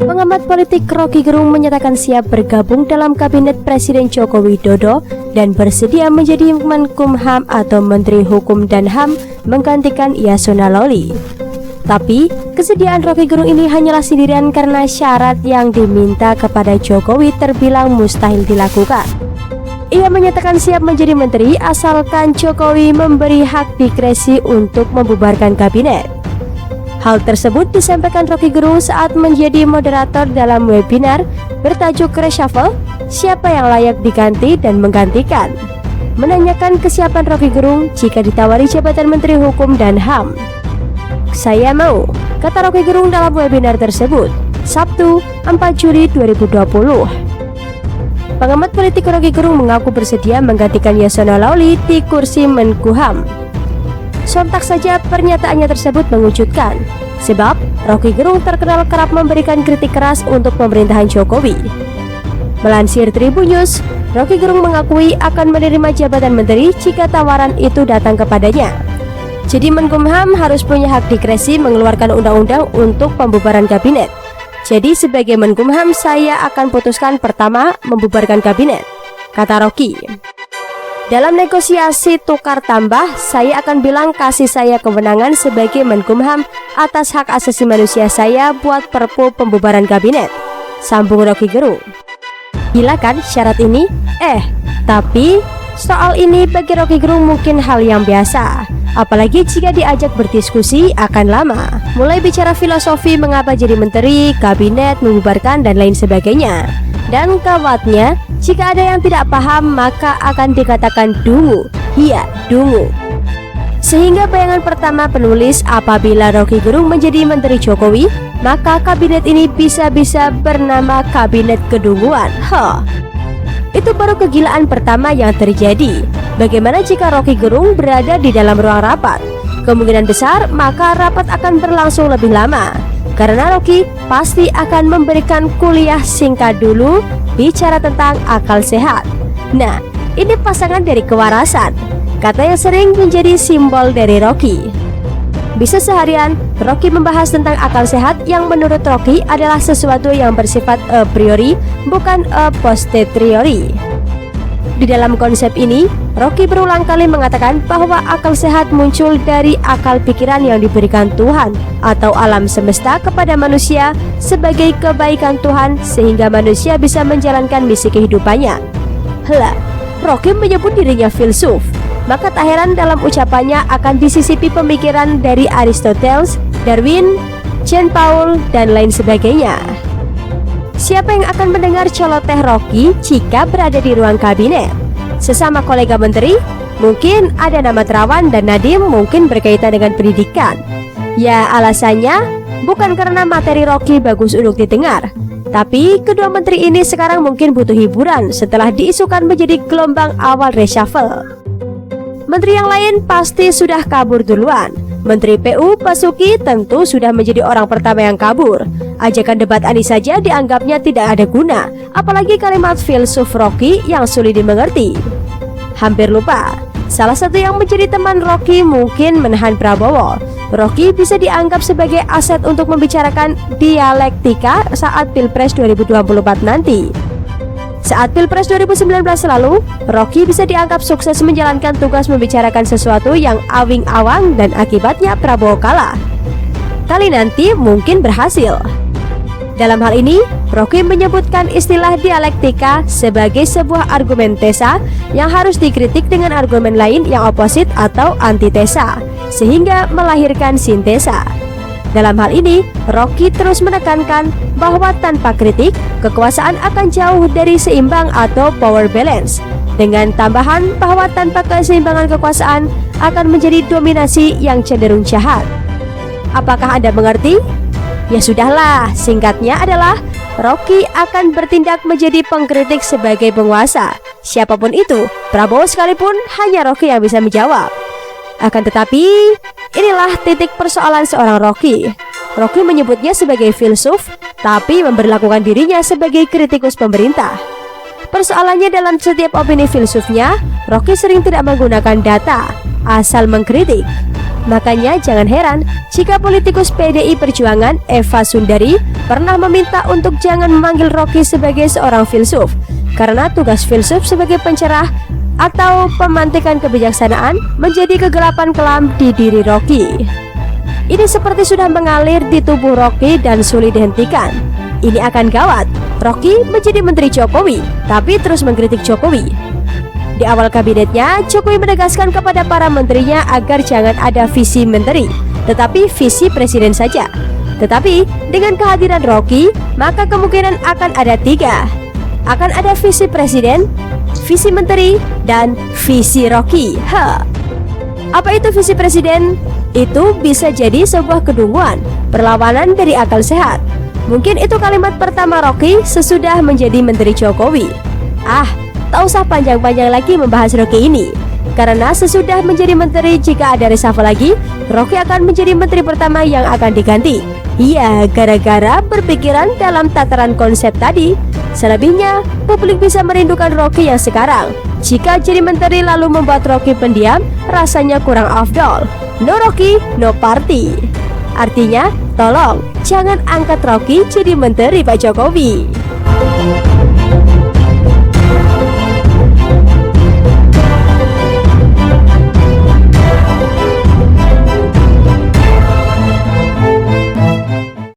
Pengamat politik Roky Gerung menyatakan siap bergabung dalam kabinet Presiden Joko Widodo dan bersedia menjadi Menkumham atau Menteri Hukum dan HAM menggantikan Yasona Lawli. Tapi, kesediaan Roky Gerung ini hanyalah sindiran karena syarat yang diminta kepada Jokowi terbilang mustahil dilakukan. Ia menyatakan siap menjadi menteri asalkan Jokowi memberi hak diskresi untuk membubarkan kabinet. Hal tersebut disampaikan Roky Gerung saat menjadi moderator dalam webinar bertajuk Reshuffle, Siapa yang Layak Diganti dan Menggantikan, menanyakan kesiapan Roky Gerung jika ditawari jabatan Menteri Hukum dan HAM. "Saya mau," kata Roky Gerung dalam webinar tersebut, Sabtu 4 Juli 2020. Pengamat politik Roky Gerung mengaku bersedia menggantikan Yasona Lawli di kursi Menkumham. Sontak saja pernyataannya tersebut mengejutkan, sebab Roky Gerung terkenal kerap memberikan kritik keras untuk pemerintahan Jokowi. Melansir Tribun News, Roky Gerung mengakui akan menerima jabatan menteri jika tawaran itu datang kepadanya. Jadi Menkumham harus punya hak diskresi mengeluarkan undang-undang untuk pembubaran kabinet. Jadi sebagai Menkumham saya akan putuskan pertama membubarkan kabinet, kata Roky. Dalam negosiasi tukar tambah, saya akan bilang kasih saya kewenangan sebagai Menkumham atas hak asasi manusia saya buat perpu pembubaran kabinet, sambung Roky Gerung. Gila kan syarat ini? Tapi soal ini bagi Roky Gerung mungkin hal yang biasa. Apalagi jika diajak berdiskusi akan lama. Mulai bicara filosofi mengapa jadi menteri, kabinet, membubarkan dan lain sebagainya. Dan kawatnya, jika ada yang tidak paham maka akan dikatakan dungu. Iya, dungu. Sehingga bayangan pertama penulis apabila Roky Gerung menjadi menteri Jokowi, maka kabinet ini bisa-bisa bernama kabinet kedunguan. Itu baru kegilaan pertama yang terjadi. Bagaimana jika Roky Gerung berada di dalam ruang rapat? Kemungkinan besar maka rapat akan berlangsung lebih lama, karena Roky pasti akan memberikan kuliah singkat dulu bicara tentang akal sehat. Nah, ini pasangan dari kewarasan, kata yang sering menjadi simbol dari Roky. Bisa seharian Roky membahas tentang akal sehat yang menurut Roky adalah sesuatu yang bersifat a priori bukan a posteriori. Di dalam konsep ini, Roky berulang kali mengatakan bahwa akal sehat muncul dari akal pikiran yang diberikan Tuhan atau alam semesta kepada manusia sebagai kebaikan Tuhan sehingga manusia bisa menjalankan misi kehidupannya. Roky menyebut dirinya filsuf, maka tak heran dalam ucapannya akan disisipi pemikiran dari Aristoteles, Darwin, Jean Paul, dan lain sebagainya. Siapa yang akan mendengar celoteh Roky jika berada di ruang kabinet? Sesama kolega menteri? Mungkin ada nama Terawan dan Nadiem mungkin berkaitan dengan pendidikan. Ya alasannya bukan karena materi Roky bagus untuk didengar, tapi kedua menteri ini sekarang mungkin butuh hiburan setelah diisukan menjadi gelombang awal reshuffle. Menteri yang lain pasti sudah kabur duluan. Menteri PU Basuki tentu sudah menjadi orang pertama yang kabur. Ajakan debat Anies saja dianggapnya tidak ada guna, apalagi kalimat filsuf Roky yang sulit dimengerti. Hampir lupa, salah satu yang menjadi teman Roky mungkin menahan Prabowo. Roky bisa dianggap sebagai aset untuk membicarakan dialektika saat Pilpres 2024 nanti. Saat Pilpres 2019 lalu, Roky bisa dianggap sukses menjalankan tugas membicarakan sesuatu yang awing-awang dan akibatnya Prabowo kalah. Kali nanti mungkin berhasil. Dalam hal ini, Roky menyebutkan istilah dialektika sebagai sebuah argumentesa yang harus dikritik dengan argumen lain yang oposit atau antitesa, sehingga melahirkan sintesa. Dalam hal ini, Roky terus menekankan bahwa tanpa kritik, kekuasaan akan jauh dari seimbang atau power balance. Dengan tambahan bahwa tanpa keseimbangan kekuasaan akan menjadi dominasi yang cenderung jahat. Apakah Anda mengerti? Ya sudahlah, singkatnya adalah Roky akan bertindak menjadi pengkritik sebagai penguasa. Siapapun itu, Prabowo sekalipun, hanya Roky yang bisa menjawab. Akan tetapi, inilah titik persoalan seorang Roky. Roky menyebutnya sebagai filsuf, tapi memberlakukan dirinya sebagai kritikus pemerintah. Persoalannya dalam setiap opini filsufnya, Roky sering tidak menggunakan data, asal mengkritik. Makanya jangan heran jika politikus PDI Perjuangan Eva Sundari pernah meminta untuk jangan memanggil Rocky sebagai seorang filsuf, karena tugas filsuf sebagai pencerah atau pemantikan kebijaksanaan menjadi kegelapan kelam di diri Rocky. Ini seperti sudah mengalir di tubuh Rocky dan sulit dihentikan. Ini akan gawat. Rocky menjadi menteri Jokowi, tapi terus mengkritik Jokowi. Di awal kabinetnya, Jokowi menegaskan kepada para menterinya agar jangan ada visi menteri, tetapi visi presiden saja. Tetapi dengan kehadiran Rocky, maka kemungkinan akan ada 3. Akan ada visi presiden, visi menteri, dan visi Rocky. Apa itu visi presiden? Itu bisa jadi sebuah kedunguan, perlawanan dari akal sehat. Mungkin itu kalimat pertama Rocky sesudah menjadi menteri Jokowi. Tak usah panjang-panjang lagi membahas Rocky ini, karena sesudah menjadi menteri, jika ada reshuffle lagi, Rocky akan menjadi menteri pertama yang akan diganti. Iya, gara-gara berpikiran dalam tataran konsep tadi. Selebihnya, publik bisa merindukan Rocky yang sekarang. Jika jadi menteri lalu membuat Rocky pendiam, rasanya kurang afdol. No Rocky, no party. Artinya, tolong jangan angkat Rocky jadi menteri Pak Jokowi.